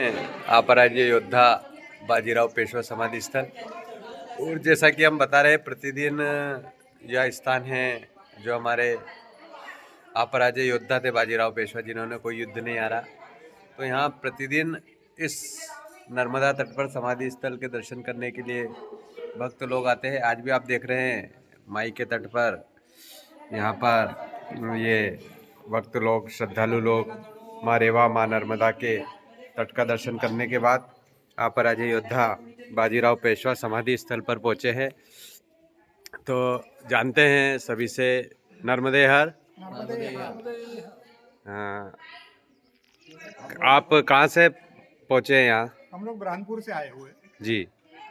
अपराजय योद्धा बाजीराव पेशवा समाधि स्थल। और जैसा कि हम बता रहे हैं, प्रतिदिन यह स्थान है जो हमारे अपराजय योद्धा थे बाजीराव पेशवा, जिन्होंने कोई युद्ध नहीं हारा। तो यहाँ प्रतिदिन इस नर्मदा तट पर समाधि स्थल के दर्शन करने के लिए भक्त लोग आते हैं। आज भी आप देख रहे हैं माई के तट पर, यहाँ पर ये भक्त लोग, श्रद्धालु लोग माँ रेवा, माँ नर्मदा के तट का दर्शन करने के बाद अपराजय योद्धा बाजीराव पेशवा समाधि स्थल पर पहुंचे हैं। तो जानते हैं सभी से, नर्मदे हर। हाँ, आप कहाँ से पहुंचे हैं यहाँ? हम लोग बुरहानपुर से आए हुए जी,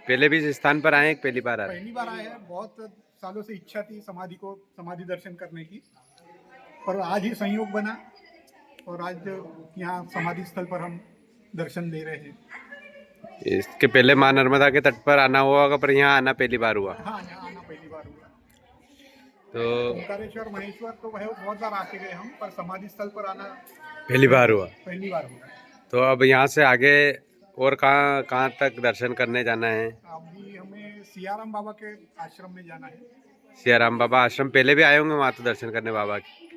पहले भी इस स्थान पर आए हैं? पहली बार आए? पहली बार आए हैं। बहुत सालों से इच्छा थी समाधि दर्शन करने की, पर आज ही संयोग बना और आज यहाँ समाधि स्थल पर हम दर्शन ले रहे हैं। इसके पहले माँ नर्मदा के तट पर आना हुआ होगा, पर यहाँ आना पहली बार हुआ? हाँ, यहाँ आना पहली बार हुआ। तो ओंकारेश्वर, महेश्वर तो वह बहुत बार आके गए हम, पर समाधि स्थल पर आना पहली बार हुआ। पहली बार हुआ। तो अब यहाँ से आगे और कहाँ कहाँ तक दर्शन करने जाना है? अभी हमें सियाराम बाबा के आश्रम में जाना है। सियाराम बाबा आश्रम पहले भी आए होंगे वहाँ तो दर्शन करने बाबा के?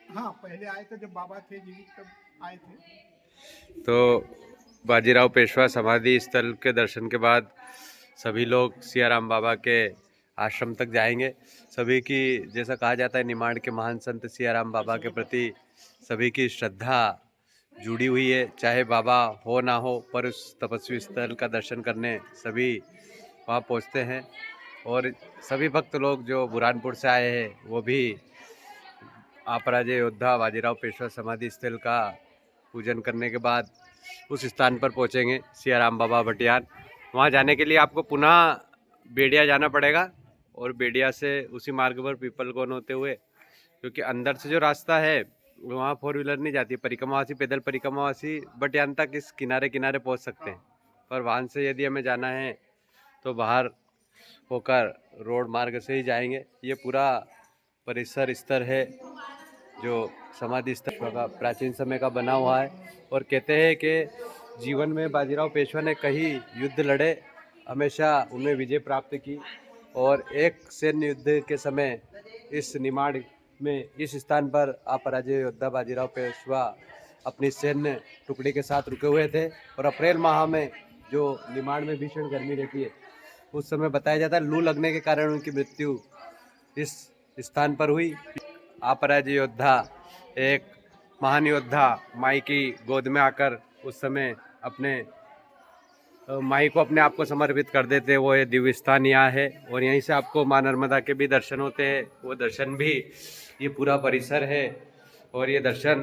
हाँ, पहले आए थे जब बाबा थे जीवित, तब आए थे। तो बाजीराव पेशवा समाधि स्थल के दर्शन के बाद सभी लोग सियाराम बाबा के आश्रम तक जाएंगे। सभी की, जैसा कहा जाता है, निमाड़ के महान संत सियाराम बाबा के प्रति सभी की श्रद्धा जुड़ी हुई है। चाहे बाबा हो ना हो, पर उस तपस्वी स्थल का दर्शन करने सभी वहाँ पहुँचते हैं। और सभी भक्त लोग जो बुरहानपुर से आए हैं, वो भी अपराजय योद्धा बाजीराव पेशवा समाधि स्थल का पूजन करने के बाद उस स्थान पर पहुंचेंगे, सियाराम बाबा भटियान। वहां जाने के लिए आपको पुनः बेड़िया जाना पड़ेगा, और बेड़िया से उसी मार्ग पर पीपलगोन होते हुए, क्योंकि अंदर से जो रास्ता है वहाँ 4 व्हीलर नहीं जाती, परिक्रमावासी, पैदल परिक्रमावासी भटियान तक इस किनारे किनारे पहुँच सकते हैं। पर वाहन से यदि हमें जाना है तो बाहर होकर रोड मार्ग से ही जाएंगे। ये पूरा परिसर स्तर है जो समाधि स्थल का प्राचीन समय का बना हुआ है। और कहते हैं कि जीवन में बाजीराव पेशवा ने कई युद्ध लड़े, हमेशा उन्हें विजय प्राप्त की। और एक सैन्य युद्ध के समय इस निमाड़ में, इस स्थान पर अपराजय योद्धा बाजीराव पेशवा अपनी सैन्य टुकड़ी के साथ रुके हुए थे। और अप्रैल माह में जो निमाड़ में भीषण गर्मी रहती है, उस समय बताया जाता है लू लगने के कारण उनकी मृत्यु इस स्थान पर हुई। अपराजय योद्धा, एक महान योद्धा, माई की गोद में आकर उस समय अपने माई को, अपने आप को समर्पित कर देते, वो ये दिव्य स्थान यहाँ है। और यहीं से आपको माँ नर्मदा के भी दर्शन होते हैं। वो दर्शन भी, ये पूरा परिसर है, और ये दर्शन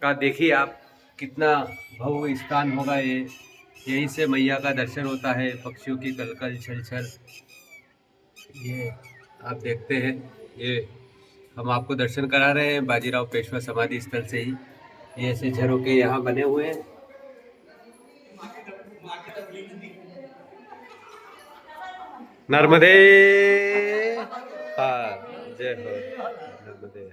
का देखिए आप, कितना भव्य स्थान होगा ये। यहीं से मैया का दर्शन होता है, पक्षियों की कलकल छलछल, ये आप देखते हैं। ये हम आपको दर्शन करा रहे हैं बाजीराव पेशवा समाधि स्थल से ही। ये ऐसे झरोके यहाँ बने हुए हैं। नर्मदे, हाँ, जय हो नर्मदे।